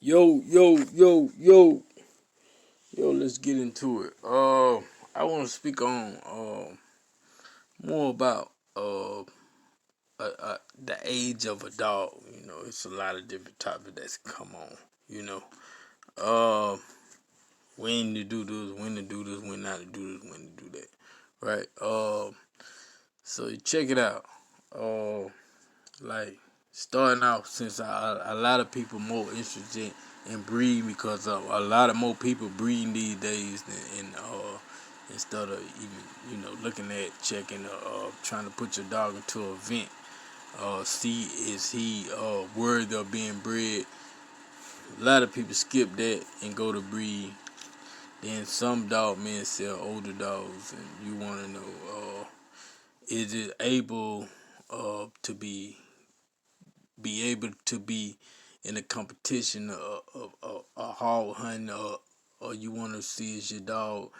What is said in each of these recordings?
Yo, yo, yo, yo, yo. Let's get into it. I want to speak on more about the age of a dog. It's a lot of different topics that's come on. You know, uh, when to do this, when to do this, when not to do this, when to do that. Right. So you check it out. Uh, like starting out since a lot of people more interested in breeding because a lot of more people breeding these days than instead of even looking at checking trying to put your dog into an event, see is he worthy of being bred. A lot of people skip that and go to breed. Then some dog men sell older dogs, and you want to know, is it able to be able to be in a competition of a hog hunting, or you want to see is your dog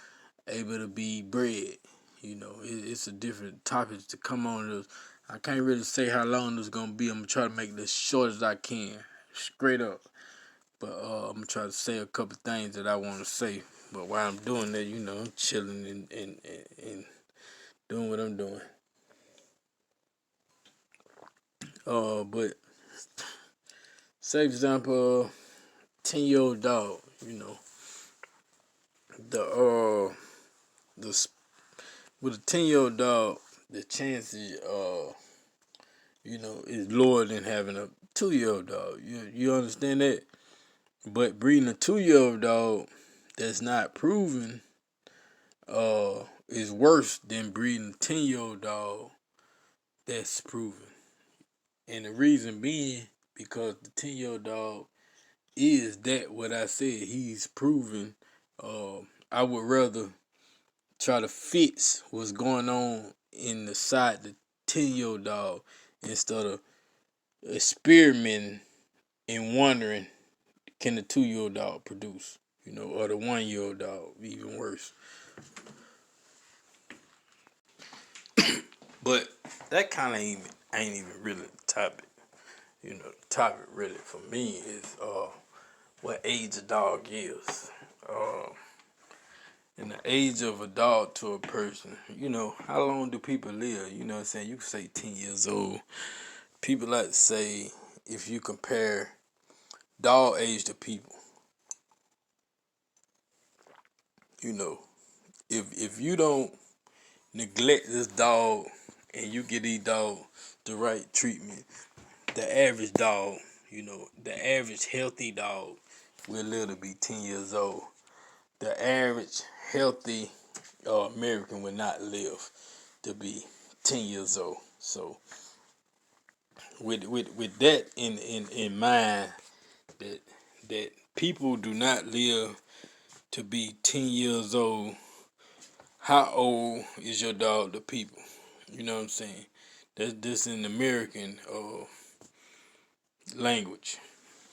able to be bred. It's a different topic to come on this. I can't really say how long this is gonna be. I'm gonna try to make this short as I can, straight up. But I'm gonna try to say a couple things that I want to say. But while I'm doing that, I'm chilling and doing what I'm doing. But say example, 10-year-old dog. The the with a 10-year-old dog, the chances is lower than having a 2-year-old dog. You understand that? But breeding a 2-year-old dog that's not proven is worse than breeding a 10-year-old dog that's proven. And the reason being because the 10-year-old dog is that what I said. He's proven. I would rather try to fix what's going on in the 10-year-old dog instead of experimenting and wondering can the 2-year-old dog produce, or the 1-year-old dog, even worse. But that kind of ain't even really the topic. The topic really for me is what age a dog is. And the age of a dog to a person, how long do people live? You know what I'm saying? You can say 10 years old. People like to say if you compare dog age to people, you know, if you don't neglect this dog and you get these dog the right treatment, the average dog, the average healthy dog will live to be 10 years old. The average healthy American will not live to be 10 years old. So with that in mind, that that people do not live to be 10 years old. How old is your dog to people? You know what I'm saying? That's this in American language.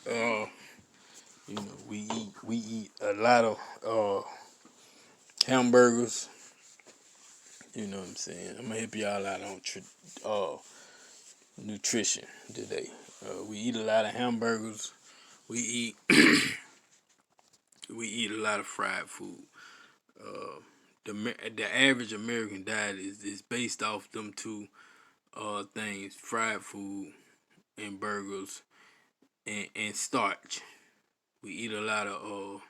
Uh, we eat a lot of hamburgers. You know what I'm saying? I'm gonna help y'all out on nutrition today. We eat a lot of hamburgers. We eat we eat a lot of fried food. Uh, the average American diet is based off them two things: fried food and burgers and starch. We eat a lot of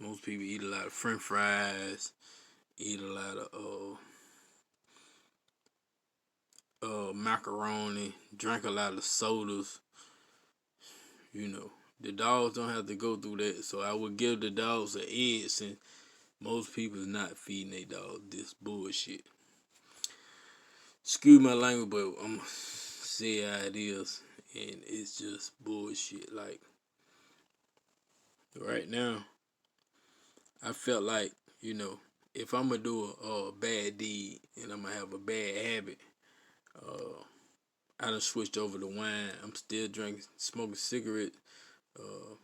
most people eat a lot of French fries, eat a lot of macaroni, drink a lot of sodas. The dogs don't have to go through that, so I would give the dogs an edge since most people is not feeding their dogs this bullshit. Excuse my language, but I'm gonna say how it is, and it's just bullshit. Like right now, I felt like if I'm gonna do a bad deed and I'm gonna have a bad habit, uh, I done switched over to wine. I'm still drinking, smoking cigarettes. Uh,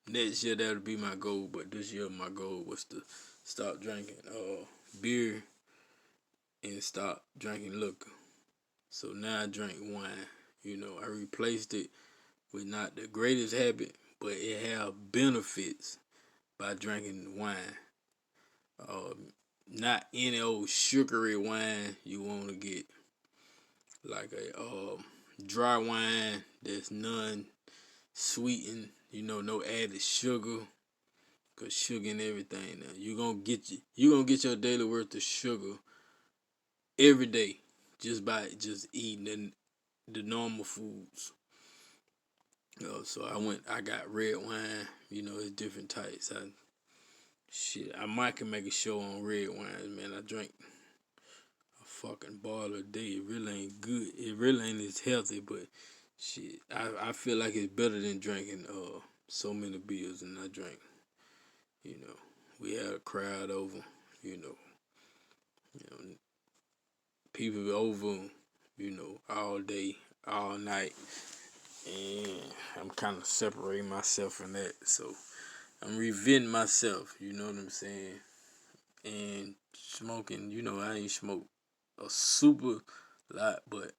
Next year that'll be my goal, but this year my goal was to stop drinking beer and stop drinking liquor. So now I drink wine. I replaced it with not the greatest habit, but it have benefits by drinking wine. Not any old sugary wine you want to get, like a dry wine that's non-sweetened, no added sugar, cause sugar and everything. Now you gonna get your daily worth of sugar every day just by just eating the normal foods. So I got red wine. It's different types. I might can make a show on red wines, man. I drink a fucking bottle a day. It really ain't good. It really ain't as healthy, but shit, I feel like it's better than drinking so many beers than I drink. We had a crowd over. You know, people over. All day, all night, and I'm kind of separating myself from that. So I'm reventing myself. You know what I'm saying? And smoking, I ain't smoked a super lot, but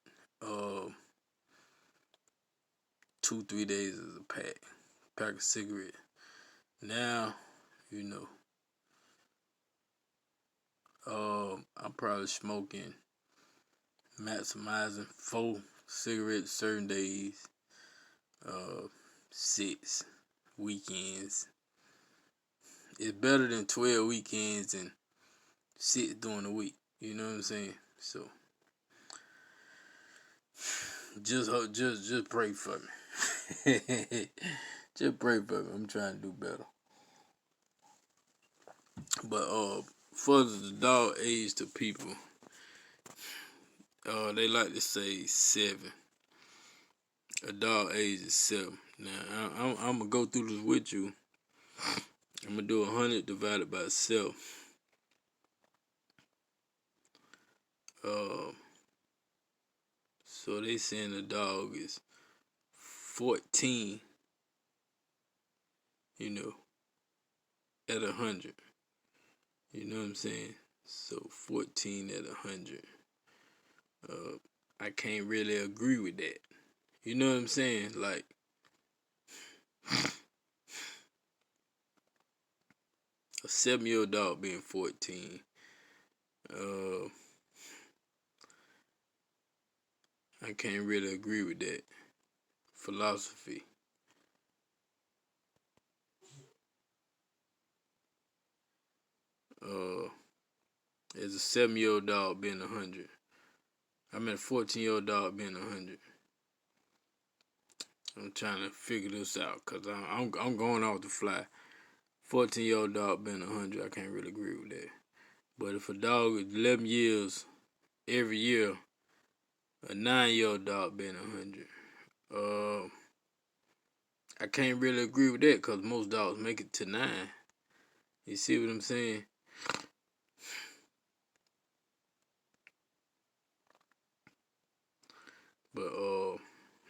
2-3 days is a pack of cigarette. Now, I'm probably smoking, maximizing 4 cigarettes certain days, 6 weekends. It's better than 12 weekends and 6 during the week. You know what I'm saying? So just pray for me. Just pray for me. I'm trying to do better. But for the dog age to people, they like to say 7. A dog age is 7. Now I'm gonna go through this with you. I'm gonna do 100 divided by 7. So they saying a dog is 14. At 100. You know what I'm saying? So 14 at 100. I can't really agree with that. You know what I'm saying? Like, a 7-year-old dog being 14. I can't really agree with that philosophy. As a 7-year-old dog being 100. I mean, a 14-year-old dog being 100. I'm trying to figure this out because I'm going off the fly. 14-year-old dog being 100, I can't really agree with that. But if a dog is 11 years every year, a 9-year-old dog being 100. I can't really agree with that because most dogs make it to 9. You see what I'm saying? But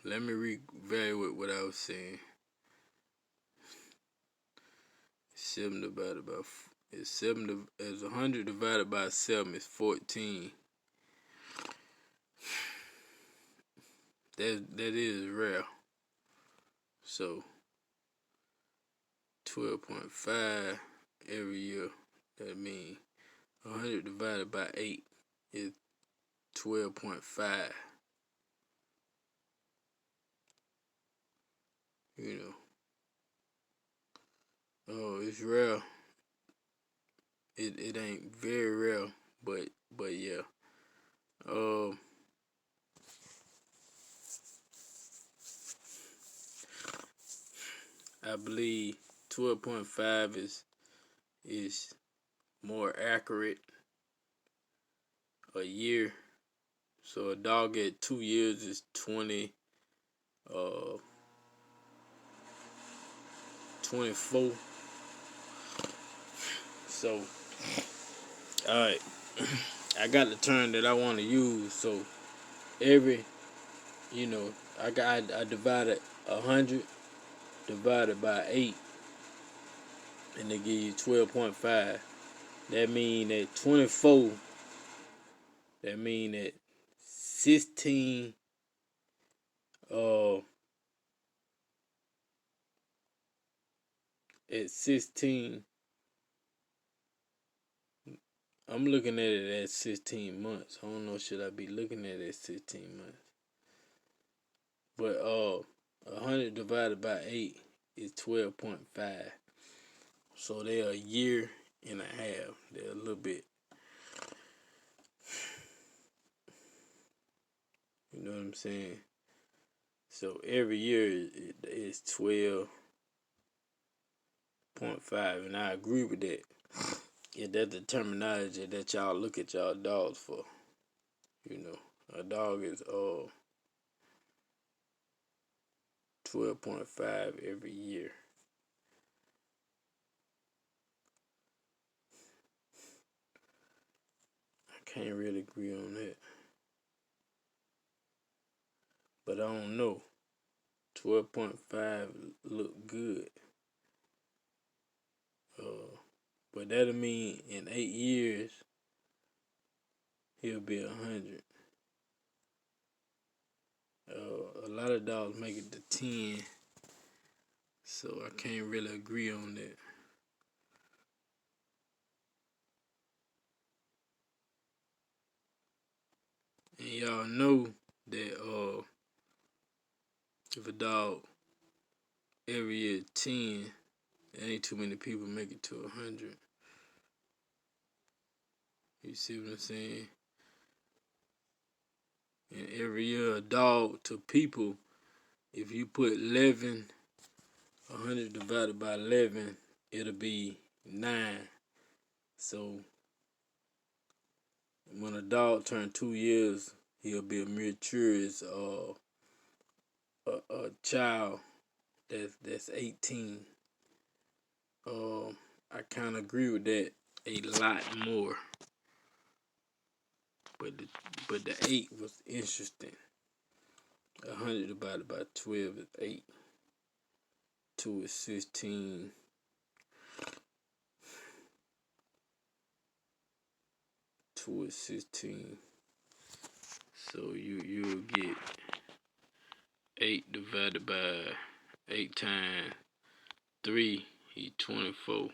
let me reevaluate what I was saying. 7 divided by is 7 as 100 divided by 7 is 14. That is rare. So 12.5 every year. That means 100 divided by 8 is 12.5. Oh, it's rare. It ain't very rare, but yeah. I believe 12.5 is more accurate a year. So a dog at 2 years is 24. So, alright. I got the term that I want to use. So every, I divided 100 divided by 8, and they give you 12.5. That mean that 24. That mean that 16 at 16, I'm looking at it at 16 months. I don't know, should I be looking at it at 16 months? But 100 divided by 8 is 12.5. So they're a year and a half. They're a little bit, you know what I'm saying? So every year is 12.5, and I agree with that. Yeah, that's the terminology that y'all look at y'all dogs for. You know, a dog is 12.5 every year. I can't really agree on that, but I don't know. 12.5 look good. But that'll mean in 8 years he'll be 100. A lot of dogs make it to 10, so I can't really agree on that. And y'all know that if a dog every year 10, there ain't too many people make it to 100. You see what I'm saying? And every year a dog to people, if you put 11, 100 divided by 11, it'll be 9. So when a dog turns 2 years, he'll be a mature as a child that's 18. I kind of agree with that a lot more. But the 8 was interesting. 100 divided by 12 is 8. 2 is 16. 2 is 16. So you'll get 8 divided by 8 times 3, he 24.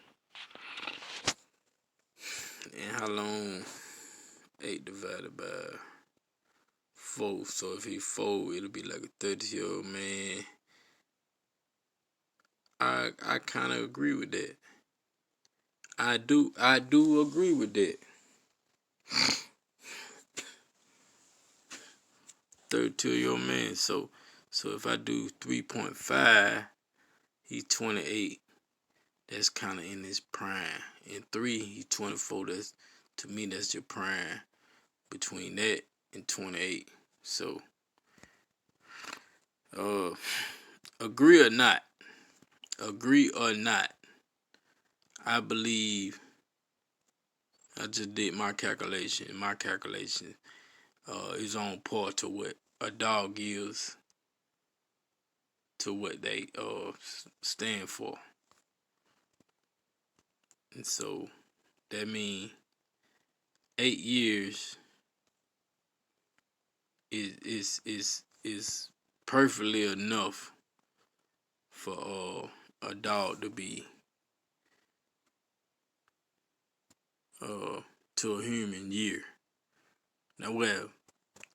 And how long 8 divided by 4? So if he 4, it'll be like a 30-year-old man. I kind of agree with that. I do agree with that. 32-year-old man. So if I do 3.5, he's 28. That's kind of in his prime. In 3, he's 24. To me, that's your prime. Between that and 28. So, agree or not, I believe I just did my calculation. My calculation is on par to what a dog gives to what they stand for. And so that means 8 years is perfectly enough for a dog to be to a human year. Now, well,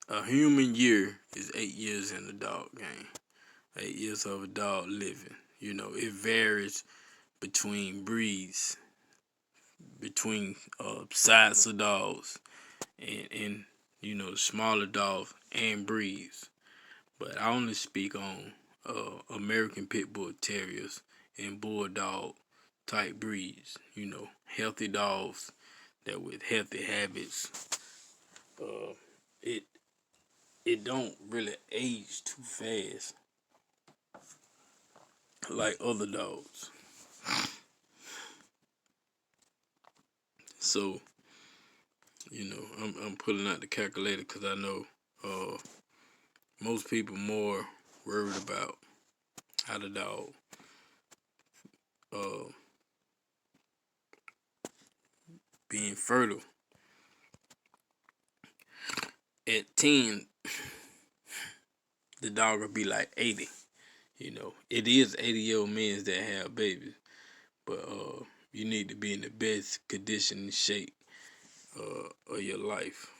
a human year is 8 years in the dog game. 8 years of a dog living. You know, it varies between breeds, between size of dogs, and you know, smaller dogs and breeds. But I only speak on American Pit Bull Terriers and Bulldog type breeds. You know, healthy dogs that with healthy habits. It don't really age too fast like other dogs. So, you know, I'm pulling out the calculator because I know most people more worried about how the dog uh, being fertile. At 10, the dog will be like 80. You know, it is 80-year-old men that have babies, but you need to be in the best condition and shape of your life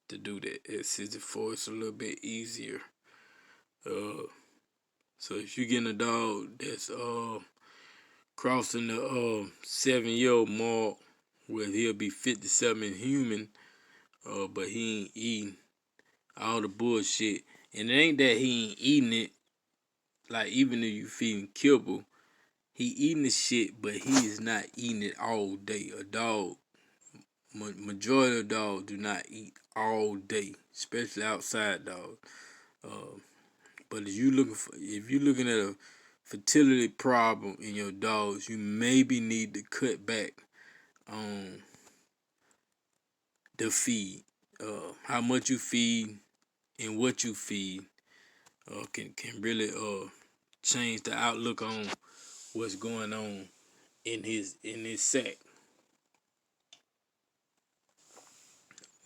to do that. At 64, it's a little bit easier. So if you're getting a dog that's crossing the 7-year-old mark, where he'll be 57 and human, but he ain't eating all the bullshit. And it ain't that he ain't eating it. Like, even if you feed him kibble, he eating the shit, but he is not eating it all day. A dog, majority of dogs do not eat all day, especially outside dogs. But if you're looking at a fertility problem in your dogs, you maybe need to cut back on the feed. How much you feed and what you feed can really change the outlook on what's going on in his sack.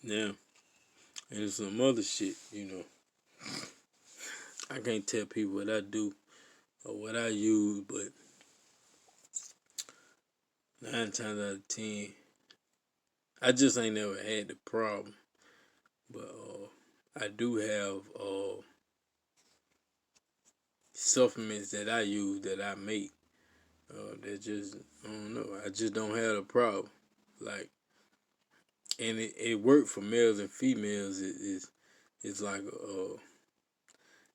Now, and some other shit, I can't tell people what I do or what I use, but 9 times out of 10, I just ain't never had the problem. But I do have supplements that I use that I make. That just, I don't know. I just don't have a problem. Like, and it worked for males and females. It's like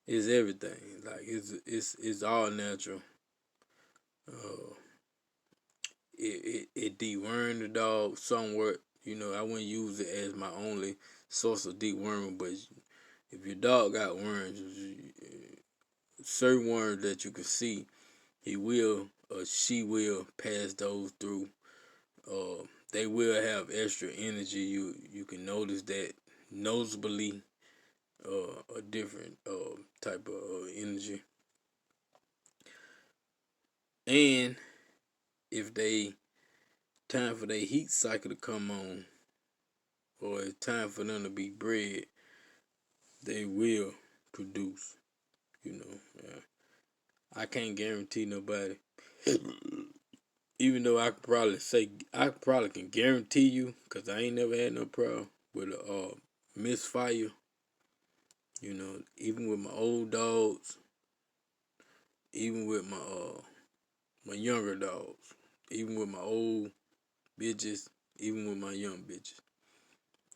it's everything. Like, it's all natural. It dewormed the dog somewhat. I wouldn't use it as my only source of deworming, but if your dog got worms, certain worms that you can see, he will or she will pass those through. They will have extra energy. You can notice that noticeably a different type of energy. And if they time for their heat cycle to come on, or it's time for them to be bred, they will produce. I can't guarantee nobody. Even though I probably can guarantee you, cause I ain't never had no problem with a misfire. Even with my old dogs, even with my younger dogs, even with my old bitches, even with my young bitches.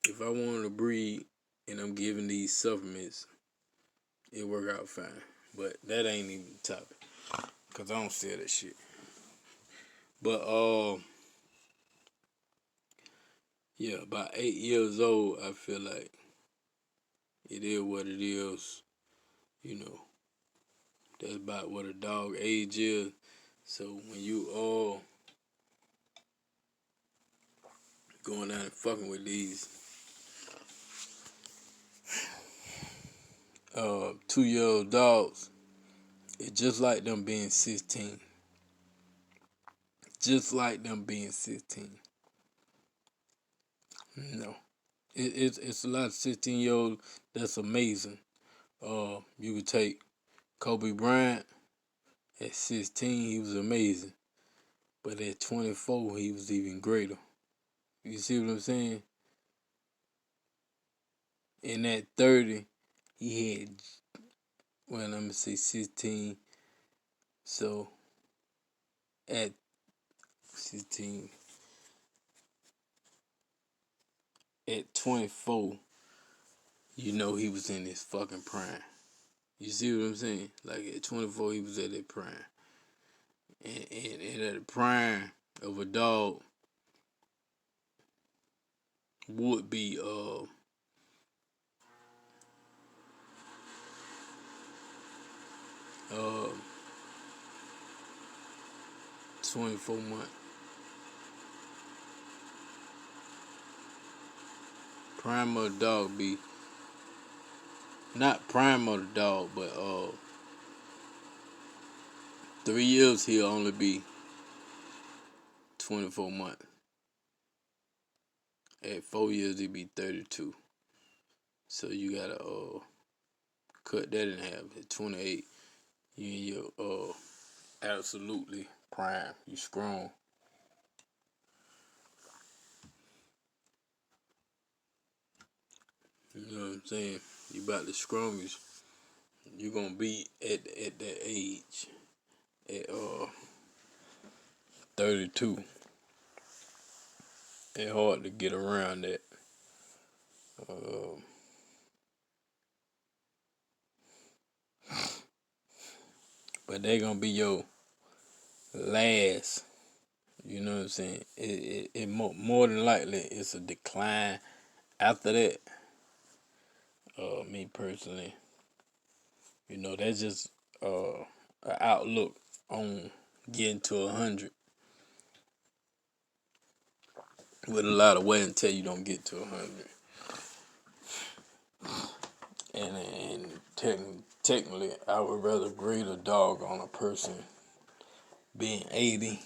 If I wanted to breed and I'm giving these supplements, it work out fine. But that ain't even the topic, cause I don't sell that shit. But yeah, about 8 years old, I feel like it is what it is. That's about what a dog age is. So when you all going out and fucking with these 2-year-old dogs, it's just like them being 16. Just like them being 16. No. It's a lot of 16-year-olds that's amazing. You could take Kobe Bryant at 16, he was amazing. But at 24, he was even greater. You see what I'm saying? And at 30, he had, well, let me say 16. So at 16, at 24, he was in his fucking prime. You see what I'm saying? Like, at 24, he was at that prime. And at the prime of a dog would be 24 months. Prime of the dog be, not prime of the dog, but 3 years he'll only be 24 months. At 4 years he'll be 32. So you gotta cut that in half. At 28, you in your absolutely prime. You strong. You know what I'm saying? You about the strongest you gonna be at that age. At 32. It's hard to get around that. Uh, but they gonna be your last. You know what I'm saying? It more than likely it's a decline after that. Me personally, you know, that's just an outlook on getting to 100. With a lot of wear and tear, you don't get to 100. And technically, I would rather grade a dog on a person being 80,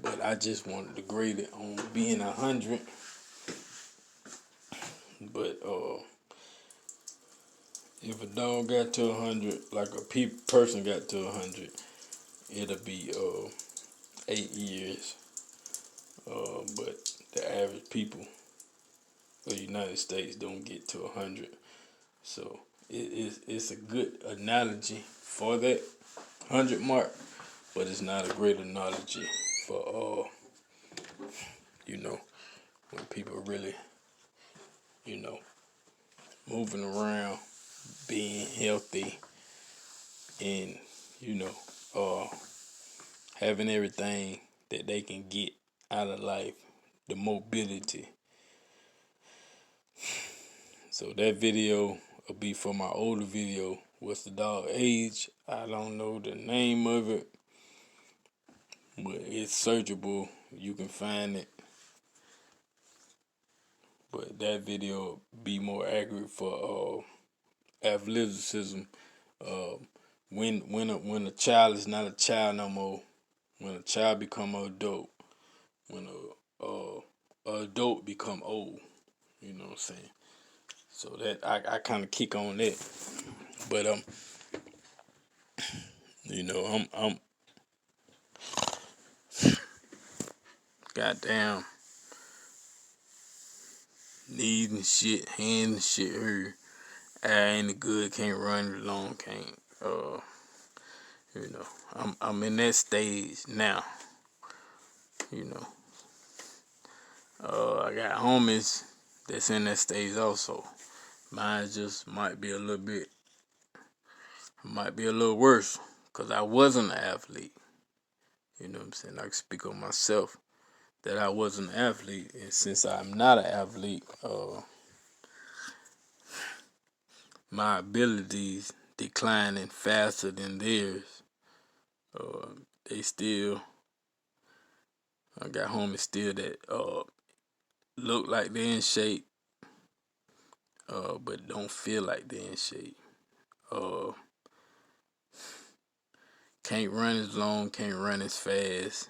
but I just wanted to grade it on being 100. But if a dog got to 100, like a person got to 100, it'll be 8 years. But the average people of the United States don't get to 100. So it's a good analogy for that 100 mark, but it's not a great analogy for you know, when people really, you know, moving around, being healthy, and you know, having everything that they can get out of life, the mobility. So that video will be for my older video. What's the dog age? I don't know the name of it, but it's searchable. You can find it. But that video will be more accurate for athleticism. Uh, when a child is not a child no more, when a child become an adult, when a adult become old, you know what I'm saying? So that I kind of kick on that, but you know, I'm goddamn knees and shit, hands and shit hurt. I ain't good, can't run long, can't you know, I'm in that stage now, you know. I got homies that's in that stage also. Mine just might be a little worse, cause I wasn't an athlete. You know what I'm saying? I can speak on myself that I wasn't an athlete, and since I'm not an athlete, my abilities declining faster than theirs. They still, I got homies still that look like they're in shape, but don't feel like they're in shape. Can't run as long, can't run as fast,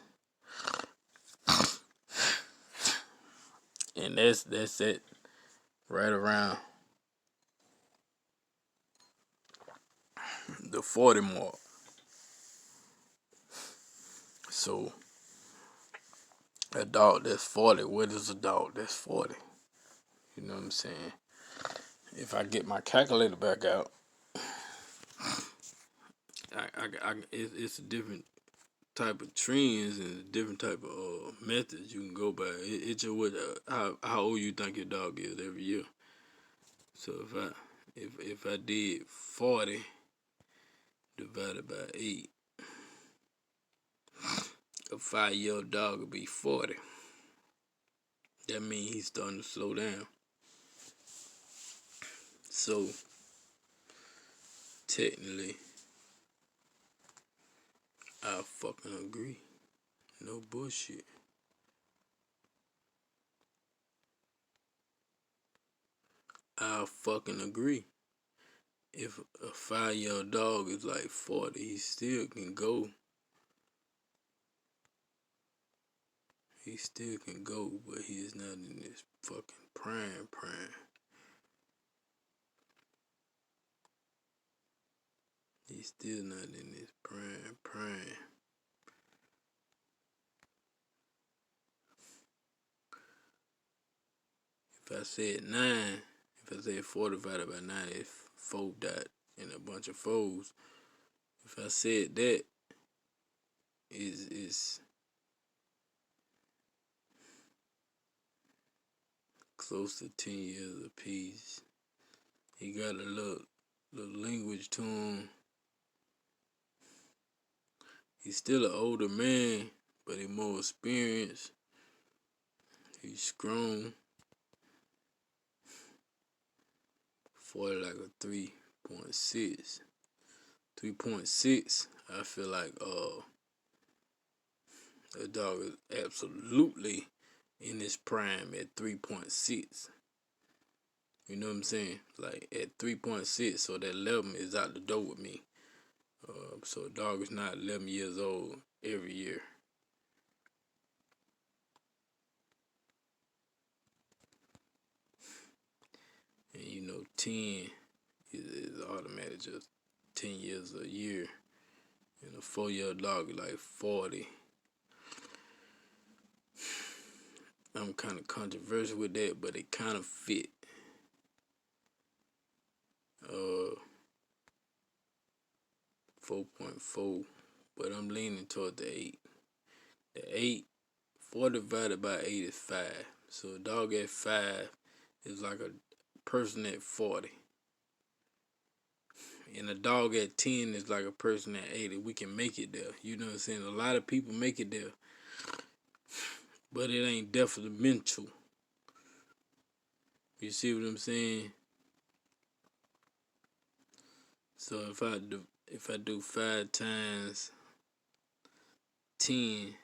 and that's it, right around the 40 mark. So a dog that's 40, what is a dog that's 40? You know what I'm saying? If I get my calculator back out, it's a different type of trends and a different type of methods you can go by. It's just what how old you think your dog is every year. So if I did 40 divided by 8, a 5-year-old dog would be 40. That means he's starting to slow down. So technically, I fucking agree. No bullshit. I fucking agree. If a 5-year-old dog is like 40, he still can go. He still can go, but he is not in his fucking prime. He's still not in his prime. said 9, if I said 4 divided by 9, it's 4 dot and a bunch of 4s. If I said that, is close to 10 years apiece. He got a little language to him. He's still an older man, but he's more experienced. He's strong. For like a 3.6. 3.6, I feel like the dog is absolutely in his prime at 3.6. You know what I'm saying? Like at 3.6, so that 11 is out the door with me. So a dog is not 11 years old every year. And you know, 10 is automatic, just 10 years a year. And a 4-year-old dog is like 40. I'm kind of controversial with that, but it kind of fit. 4.4, but I'm leaning toward the 8. The 8, 4 divided by 8 is 5. So a dog at 5 is like a person at 40. And a dog at 10 is like a person at 80. We can make it there. You know what I'm saying? A lot of people make it there, but it ain't detrimental. You see what I'm saying? So if I do 5 times 10,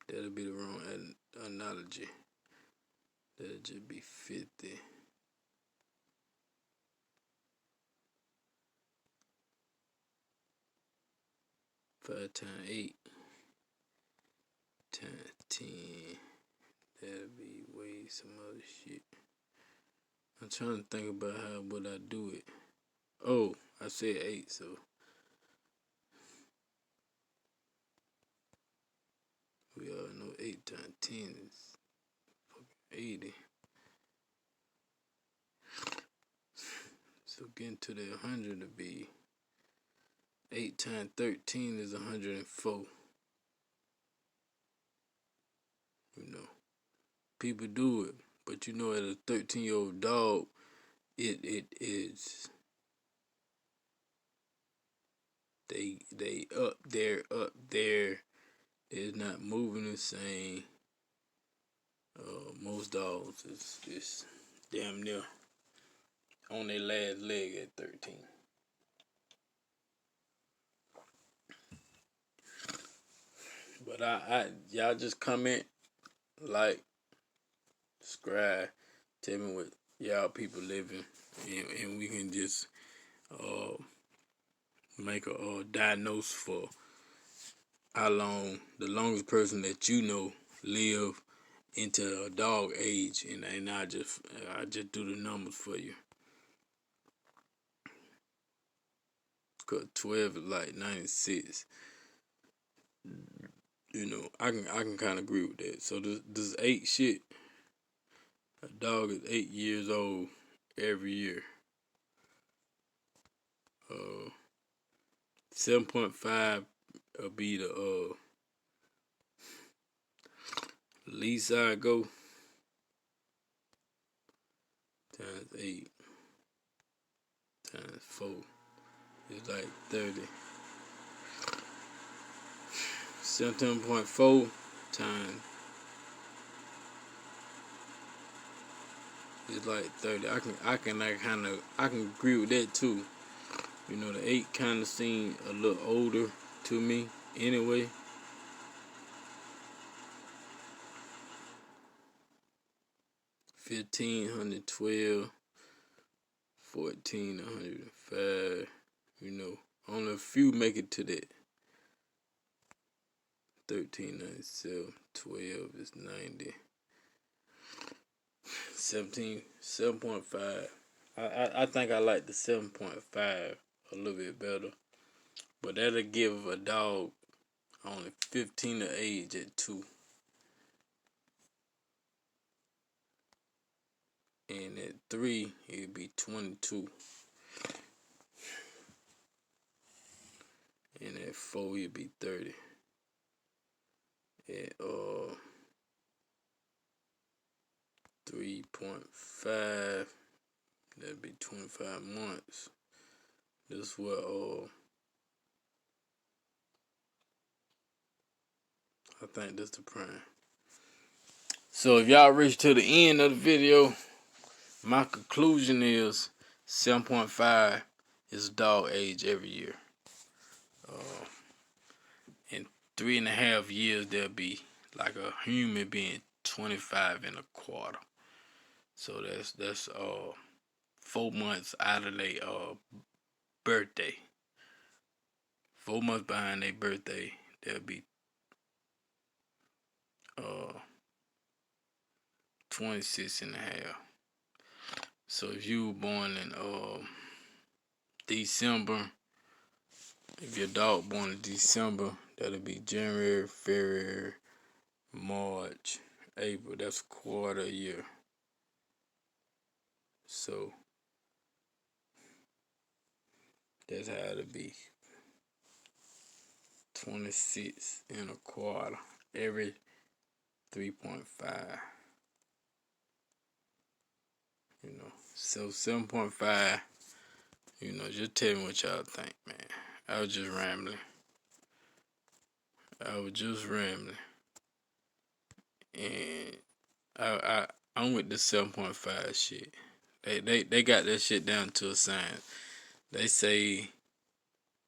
that'll be the wrong analogy. That'll just be 50. 5 times 8 times 10. That'll be way some other shit. I'm trying to think about how would I do it. Oh, I said 8, so we all know 8 times 10 is fucking 80. So getting to the 100 to be 8 times 13 is 104. You know, people do it, but you know, as a 13-year-old dog, it is they up there. It's not moving the same. Most dogs is damn near on their last leg at 13. But y'all just comment, like, subscribe, tell me what y'all people living, and we can just make a diagnose for how long the longest person that you know live into a dog age, and I just do the numbers for you. Cause 12 is like 96. You know, I can kind of agree with that. So this 8 shit, a dog is 8 years old every year. 7.5 will be the least I go, times 8 times 4 is like 30. 17.4 times is like 30. I can agree with that too. You know, the 8 kind of seem a little older to me anyway. $1,512, $1,405. You know, only a few make it to that. 1397, 12 is 90. 7.5. I think I like the 7.5 a little bit better. But that'll give a dog only 15 of age at 2. And at 3, it'd be 22. And at 4, it'd be 30. At 3.5, that'd be 25 months. This is what I think this the prime. So if y'all reach to the end of the video, my conclusion is 7.5 is dog age every year. In 3.5 years, they'll be like a human being 25 and a quarter. So that's 4 months out of their birthday. 4 months behind their birthday, they'll be 26 and a half. So if you were born in December, if your dog born in December, that'll be January, February, March, April. That's a quarter a year. So that's how it'll be. 26 and a quarter every 3.5. So 7.5. Just tell me what y'all think, man. I was just rambling. And I'm with the 7.5 shit. They got that shit down to a science. They say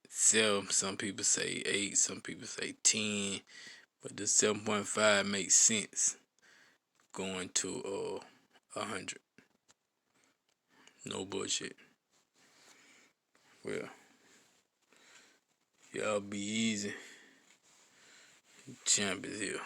7, some people say 8, some people say 10, but the 7.5 makes sense going to 100. No bullshit. Well, y'all be easy. Champ is here.